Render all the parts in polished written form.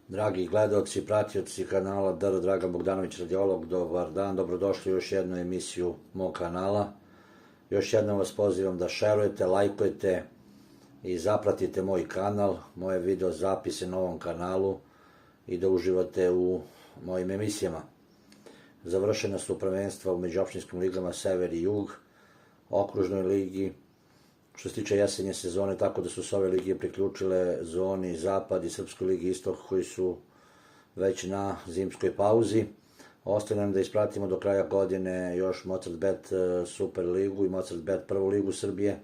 Dragi gledalci, pratioci kanala DR Dragan Bogdanović radiolog, dobar dan, dobrodošli u još jednu emisiju mog kanala. Još jednom vas pozivam da šerujete, lajkujete i zapratite moj kanal, moje video zapise na ovom kanalu i da uživate u mojim emisijama. Završena su prvenstva u međuopštinskim ligama Sever i Jug, okružnoj ligi, što se tiče jesenje sezone, tako da su se ove lige priključile zoni Zapad i Srpskoj ligi Istok, koji su već na zimskoj pauzi. Ostaje nam da ispratimo do kraja godine još Mozart Bet Super ligu i Mozart Bet prvu ligu Srbije,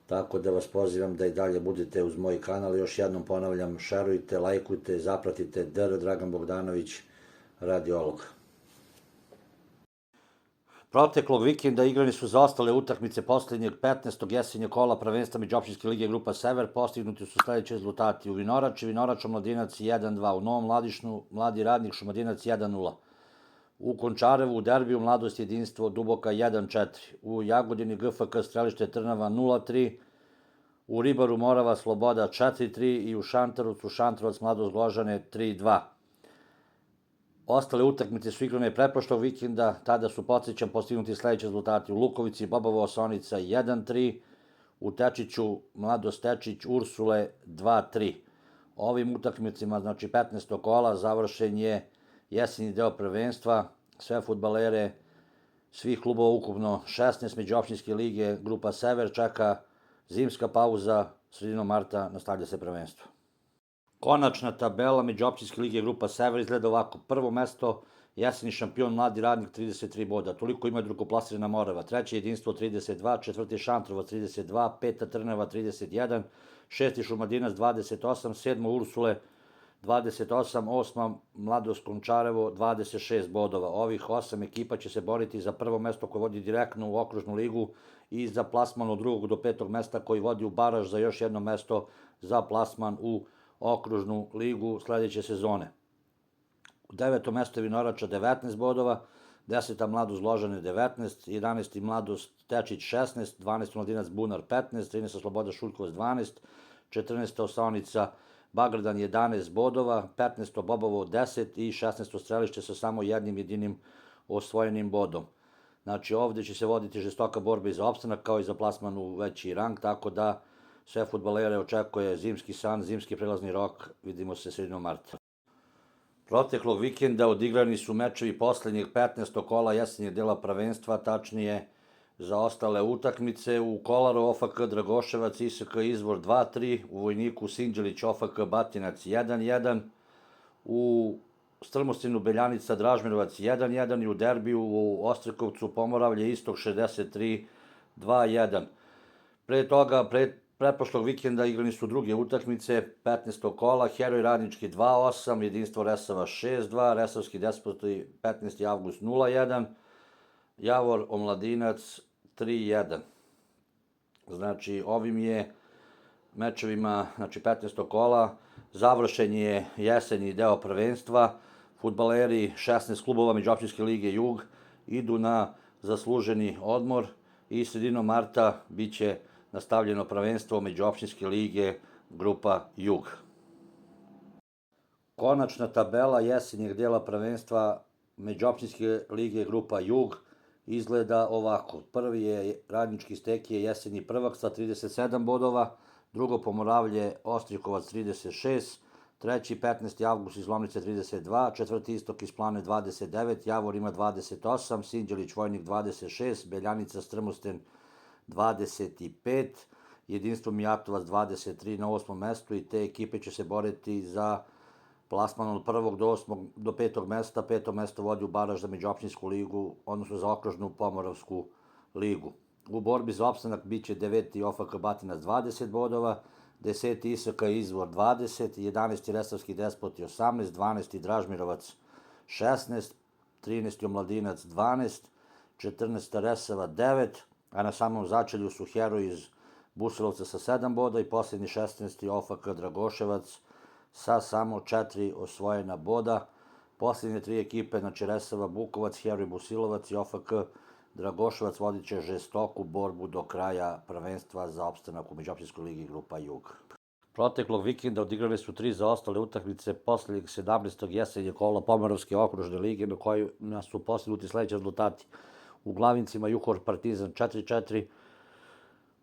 tako da vas pozivam da i dalje budete uz moj kanal. Još jednom ponavljam, šerujte, lajkujte, zapratite DR Dragan Bogdanović radiolog. Proteklog vikenda igrani su zaostale utakmice poslednjeg 15. jesenjeg kola prvenstva međuopštinske lige Grupa Sever. Postignuti su sledeći rezultati: u Vinorači, Vinorač Omladinac 1-2, u Novom Ladišnu, Mladi Radnik Šumadinac 1-0, u Končarevu u derbiju Mladost Jedinstvo Duboka 1-4, u Jagodini GFK Strelište Trnava 0-3, u Ribaru Morava Sloboda 4-3 i u Šantarovcu Šantarovac Mladost Gložane 3-2. Ostale utakmice su igrane pretprošlog vikenda, tada su, podsjećam, postignuti sledeći rezultati: u Lukovici Bobovo Osonica 1-3, u Tečiću Mladost Tečić Ursule 2-3. Ovim utakmicama, znači 15. kola, završen je jesenji deo prvenstva. Sve fudbalere svih klubova, ukupno 16 međuopštinske lige Grupa Sever, čeka zimska pauza. Sredinom marta nastavlja se prvenstvo. Konačna tabela međuopštinske lige Grupa Sever izgleda ovako: prvo mesto jeseni šampion Mladi Radnik 33 boda, toliko ima drugoplasirana Morava, treće Jedinstvo 32, četvrti Šantrovac 32, peta Trnava 31, šesti Šumadinac 28, sedmo Ursule 28, osma Mladost Končarevo 26 bodova. Ovih 8 ekipa će se boriti za prvo mesto koje vodi direktno u okružnu ligu i za plasman od 2. do 5. mesta koji vodi u baraž za još jedno mesto za plasman u okružnu ligu sledeće sezone. U 9. mesto je Vinorača 19 bodova, 10. Mladost Gložane 19, 11. Mladost Tečić 16, 12. Mladinac Bunar 15, 13. Sloboda Šuljkovac 12, 14. Osonica Bagradan 11 bodova, 15. Bobovo 10 i 16. Strelište sa samo jednim jedinim osvojenim bodom. Znači, ovde će se voditi žestoka borba i za opstanak, kao i za plasman u veći rang, tako da sve fudbalere očekuje zimski san, zimski prelazni rok. Vidimo se sredinom marta. Proteklog vikenda odigrani su mečevi poslednjeg 15. kola jesenjeg dela prvenstva, tačnije za ostale utakmice. U Kolaru OFK Dragoševac ISK Izvor 2-3, u Vojniku Sinđelić OFK Batinac 1-1, u Strmostinu Beljanica Dražmirovac 1-1 i u derbiju u Ostrikovcu Pomoravlje Istok 63 2-1. Pre toga, pretprošlog vikenda igrani su druge utakmice 15. kola: Heroj Radnički 2-8, Jedinstvo Resava 6-2, Resavski Despoti 15. avgust 0-1, Javor Omladinac 3-1. Znači, ovim je mečevima, znači 15. kola, završen je jesenji deo prvenstva. Fudbaleri 16 klubova međuopštinske lige Jug idu na zasluženi odmor i sredinom marta biće nastavljeno prvenstvo međuopštinske lige Grupa Jug. Konačna tabela jesenjeg dela prvenstva međuopštinske lige Grupa Jug izgleda ovako: prvi je Radnički Stekije jesenji prvak sa 37 bodova, drugo Pomoravlje Ostrikovac 36, treći 15. avgust iz Lomnice 32, četvrti Istok iz Plane 29, Javor ima 28, Sinđelić Vojnik 26, Beljanica Strmosten 25, Jedinstvo Mijatovac 23 na 8. mestu i te ekipe će se boriti za plasman od 1. do 5. mesta. 5. mesto vodi u baraž za međuopštinsku ligu, odnosno za okružnu Pomoravsku ligu. U borbi za opstanak biće 9. OFK Batinac 20 bodova, 10. ISK Izvor 20, 11. Resavski Despoti 18, 12. Dražmirovac 16, 13. Omladinac 12, 14. Resava 9, a na samom začelju su Heroj iz Buselovca sa 7 boda i poslednji 16. OFK Dragoševac sa samo 4 osvojena boda. Poslednje 3 ekipe, znači Resava Bukovac, Heroj Busilovac i OFK Dragoševac, vodit će žestoku borbu do kraja prvenstva za opstanak u međuopštinskoj ligi Grupa Jug. Proteklog vikenda odigrali su 3 zaostale utakmice posljednjeg 17. jesenjeg kola Pomoravske okružne lige, na kojima su postignuti sledeći rezultati: u Glavincima Juhor Partizan 4-4,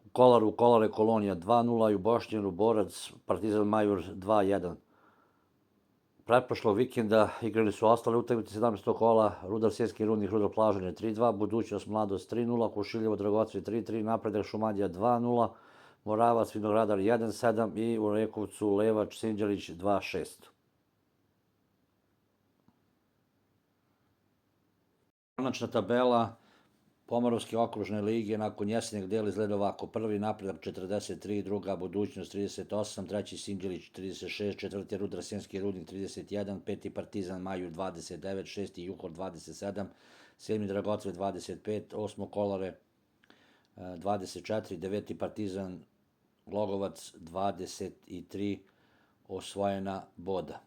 u Kolaru Kolare Kolonija 2-0 i u Bošnjanu Borac Partizan Majur 2-1. Pretprošlog vikenda igrali su ostale utakmice 17. kola: Rudar Sjenjski rudnik Rudar Plažanje 3-2, Budućnost Mladost 3-0, Kušiljevo Dragocvi 3-3, Napredak Šumadija 2-0, Moravac Vinogradar 1-7 i u Rekovcu Levač Sinđelić 2-6. Konačna tabela Pomoravske okružne lige nakon jesenjeg dela izgleda ovako: prvi Napredak 43, druga Budućnost 38, treći Sinđelić 36, četvrti Rudar Sjenjski rudnik 31, peti Partizan Majur 29, šesti Juhor 27, sedmi Dragocve 25, osmo Kolare 24, deveti Partizan Glogovac 23 osvojena boda.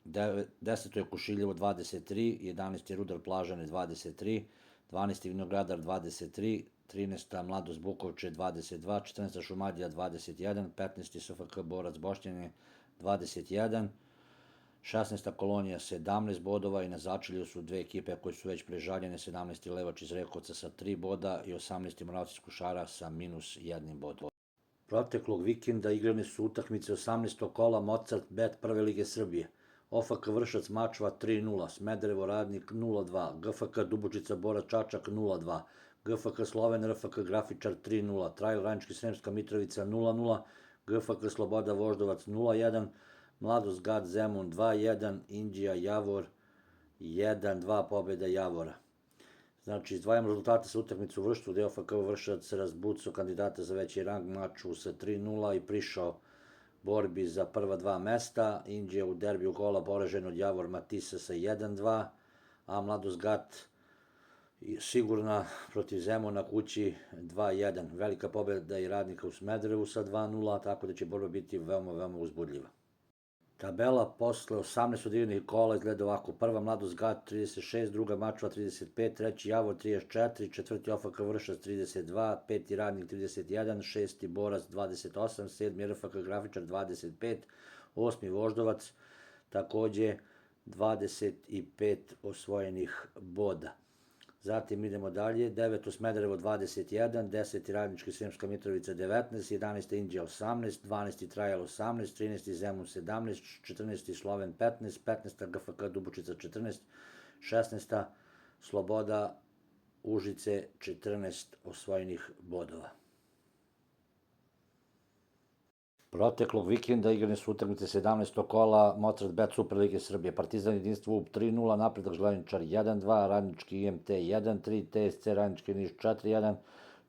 10. je Kušiljevo 23, 11. Rudar Plažane 23, 12. Vinogradar 23, 13. Mladost Bukovče 22, 14. Šumadija 21, 15. SFK Borac Bošnjane 21, 16. Kolonija 17 bodova i na začelju su dve ekipe koje su već prežaljene: 17. Levač iz Rekovca sa 3 boda i 18. Moravci iz Kušara sa -1 bodom. Proteklog vikenda igrane su utakmice 18. kola Mozart Bet Prve lige Srbije. OFK Vršac Mačva 3-0, Smederevo Radnik 0-2, GFK Dubočica Borac Čačak 0-2, GFK Sloven RFK Grafičar 3-0, Trajal Radnički Sremska Mitrovica 0-0, GFK Sloboda Voždovac 0-1, Mladost Gad Zemun 2-1, Inđija Javor 1-2, pobjeda Javora. Znači, izdvajamo rezultate sa utakmicu u Vršcu, gde je OFK Vršac razbucao kandidata za veći rang Mačvu sa 3-0 i prišao borbi za prva dva mesta. Inđija u derbiju kola poražen od Javor Matisa sa 1-2, a Mladost Gat sigurna protiv Zemuna kući 2-1. Velika pobjeda i Radnika u Smederevu sa 2-0, tako da će borba biti veoma, veoma uzbudljiva. Tabela posle 18 odigranih kola izgleda ovako: prva Mladost Gat 36, druga Mačva 35, treći Javor 34, četvrti OFK Vršac 32, peti Radnik 31, šesti Borac 28, sedmi RFK Grafičar 25, osmi Voždovac takođe 25 osvojenih boda. Zatim idemo dalje: 9. Smederevo 21, 10. Radnički Sremska Mitrovica 19, 11. Inđija 18, 12. Trajal 18, 13. Zemun 17, 14. Sloven 15, 15. GFK Dubočica 14, 16. Sloboda Užice 14 osvojenih bodova. Proteklog vikenda igrane su utakmice 17. kola Mozart Bet Super lige Srbije. Partizan Jedinstvo UP 3-0, Napredak Železničar 1-2, Radnički IMT 1-3, TSC Radnički Niš 4-1,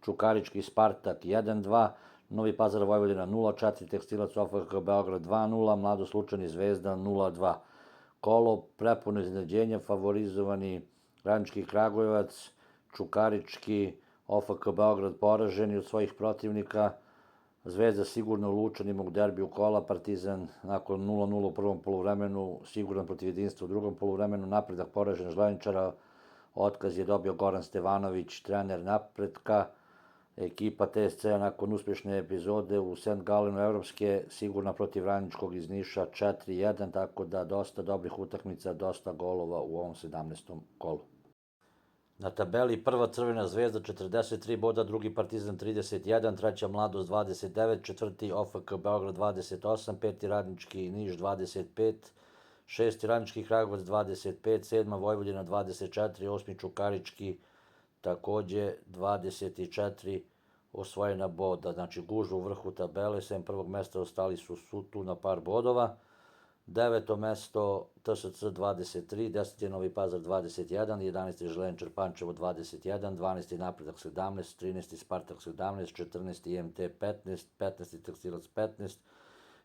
Čukarički Spartak 1-2, Novi Pazar Vojvodina 0-4, Tekstilac OFK Beograd 2-0, Mladost Lučani Zvezda 0-2. Kolo prepuno iznenađenja, favorizovani Radnički Kragujevac, Čukarički OFK Beograd poraženi od svojih protivnika, Zvezda sigurno u Lučanima u derbiju kola, Partizan nakon 0-0 u prvom poluvremenu siguran protiv Jedinstva u drugom poluvremenu, Napredak poražen Železničara, otkaz je dobio Goran Stevanović, trener Napredka. Ekipa TSC nakon uspješne epizode u St. Galenu evropske sigurna protiv Radničkog iz Niša 4-1, tako da dosta dobrih utakmica, dosta golova u ovom 17. kolu. Na tabeli prva Crvena Zvezda 43 boda, drugi Partizan 31, treća Mladost 29, četvrti OFK Beograd 28, peti Radnički Niš 25, šesti Radnički Kragujevac 25, sedma Vojvodina 24, osmi Čukarički takođe 24 osvojena boda. Znači gužva u vrhu tabele, sem prvog mesta ostali su tu na par bodova. 9. mesto TSC 23, 10. Novi Pazar 21, 11. Železničar Pančevo 21, 12. Napredak 17, 13. Spartak 17, 14. IMT 15, 15. Tekstilac 15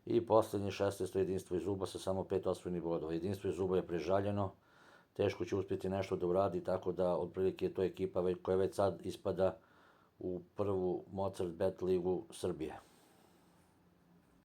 i poslednje 16. Jedinstvo iz Uba sa samo 5 osvojenih bodova. Jedinstvo iz Uba je prežaljeno, teško će uspjeti nešto da uradi, tako da otprilike je to ekipa koja već sad ispada u prvu Mozart Bet ligu Srbije.